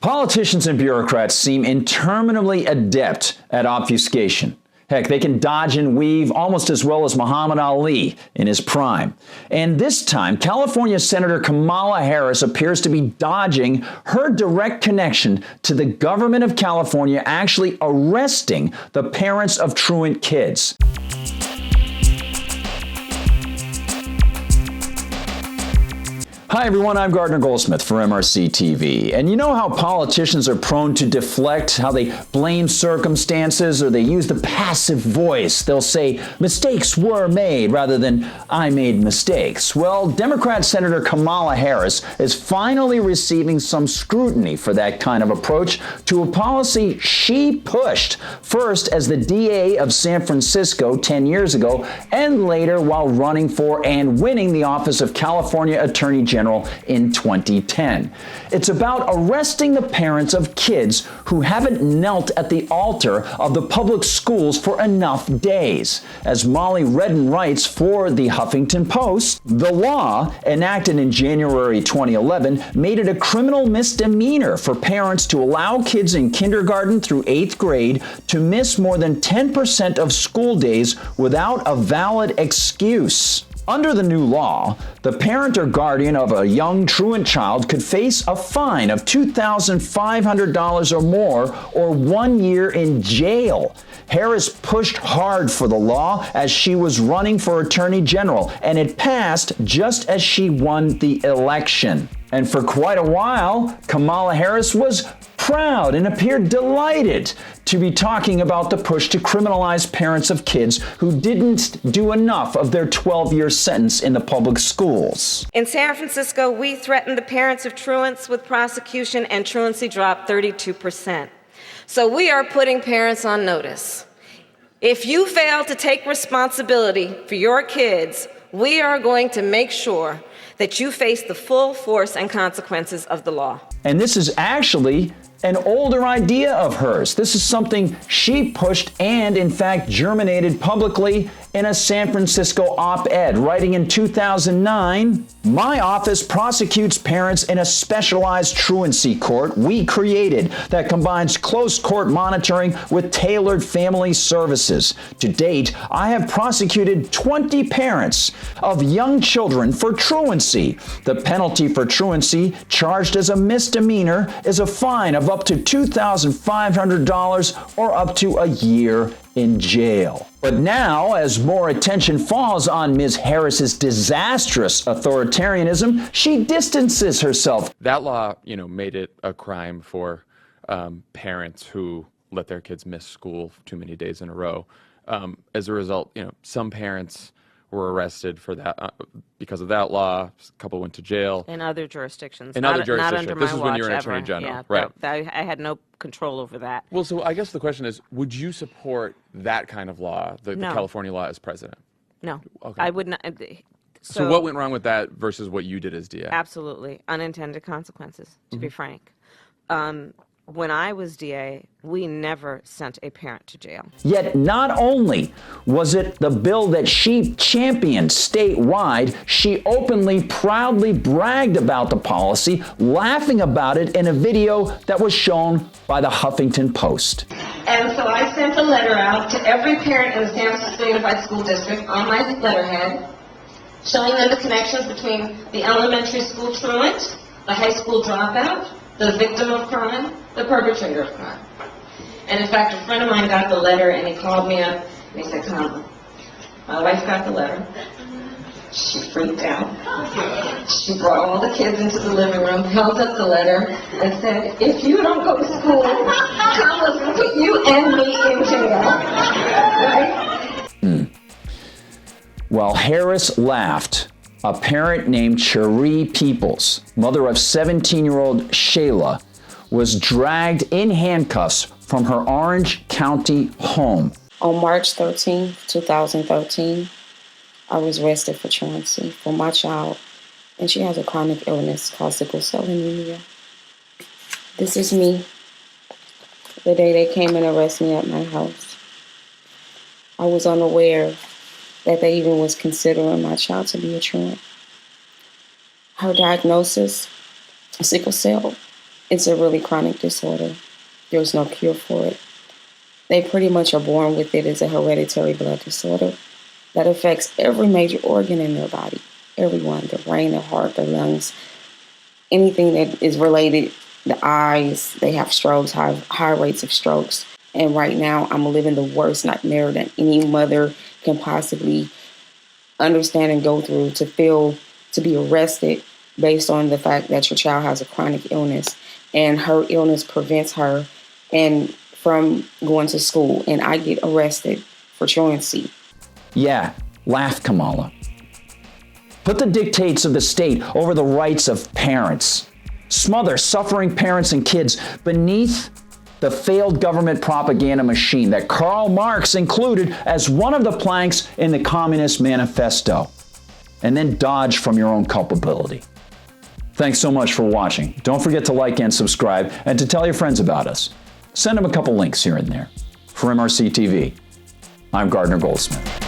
Politicians and bureaucrats seem interminably adept at obfuscation. Heck, they can dodge and weave almost as well as Muhammad Ali in his prime. And this time, California Senator Kamala Harris appears to be dodging her direct connection to the government of California actually arresting the parents of truant kids. Hi everyone, I'm Gardner Goldsmith for MRC-TV. And you know how politicians are prone to deflect, how they blame circumstances or they use the passive voice. They'll say, mistakes were made rather than I made mistakes. Well, Democrat Senator Kamala Harris is finally receiving some scrutiny for that kind of approach to a policy she pushed, first as the DA of San Francisco 10 years ago, and later while running for and winning the office of California Attorney General in 2010. It's about arresting the parents of kids who haven't knelt at the altar of the public schools for enough days. As Molly Redden writes for the Huffington Post, the law, enacted in January 2011, made it a criminal misdemeanor for parents to allow kids in kindergarten through 8th grade to miss more than 10% of school days without a valid excuse. Under the new law, the parent or guardian of a young truant child could face a fine of $2,500 or more, or 1 year in jail. Harris pushed hard for the law as she was running for Attorney General, and it passed just as she won the election. And for quite a while, Kamala Harris was proud and appeared delighted to be talking about the push to criminalize parents of kids who didn't do enough of their 12-year sentence in the public schools. In San Francisco, we threatened the parents of truants with prosecution, and truancy dropped 32%. So we are putting parents on notice. If you fail to take responsibility for your kids, we are going to make sure that you face the full force and consequences of the law. And this is actually an older idea of hers. This is something she pushed and, in fact, germinated publicly in a San Francisco op-ed, writing in 2009, "My office prosecutes parents in a specialized truancy court we created that combines close court monitoring with tailored family services. To date, I have prosecuted 20 parents of young children for truancy. The penalty for truancy, charged as a misdemeanor, is a fine of up to $2,500 or up to a year in jail." But now, as more attention falls on Ms. Harris's disastrous authoritarianism, she distances herself. That law, made it a crime for parents who let their kids miss school too many days in a row. As a result, some parents were arrested for that because of that law. A couple went to jail. In other jurisdictions. In other jurisdictions. Not under my this is when watch you were an ever. Attorney General. Yeah, right. I had no control over that. Well, so I guess the question is, would you support that kind of law, the California law, as president? No. Okay. I would not. So what went wrong with that versus what you did as DA? Absolutely. Unintended consequences, to be frank. When I was DA, we never sent a parent to jail. Yet not only was it the bill that she championed statewide, she openly, proudly bragged about the policy, laughing about it in a video that was shown by the Huffington Post. And so I sent a letter out to every parent in the San Francisco Unified School District on my letterhead, showing them the connections between the elementary school truant, the high school dropout, the victim of crime, the perpetrator of crime. And in fact, a friend of mine got the letter and he called me up and he said, "Kamala, my wife got the letter." She freaked out. She brought all the kids into the living room, held up the letter, and said, "If you don't go to school, Kamala's going to put you and me in jail." Right? While Harris laughed, a parent named Cherie Peoples, mother of 17-year-old Shayla, was dragged in handcuffs from her Orange County home. On March 13, 2013, I was arrested for truancy for my child, and she has a chronic illness called sickle cell anemia. This is me, the day they came and arrested me at my house. I was unaware that they even was considering my child to be a truant. Her diagnosis, sickle cell, It's a really chronic disorder. There's no cure for it. They pretty much are born with it as a hereditary blood disorder that affects every major organ in their body. Everyone, their brain, their heart, their lungs, anything that is related, the eyes, they have strokes, high rates of strokes. And right now, I'm living the worst nightmare that any mother can possibly understand and go through, to be arrested based on the fact that your child has a chronic illness and her illness prevents her from going to school, and I get arrested for truancy. Yeah, laugh, Kamala. Put the dictates of the state over the rights of parents. Smother suffering parents and kids beneath the failed government propaganda machine that Karl Marx included as one of the planks in the Communist Manifesto. And then dodge from your own culpability. Thanks so much for watching. Don't forget to like and subscribe, and to tell your friends about us. Send them a couple links here and there. For MRC-TV, I'm Gardner Goldsmith.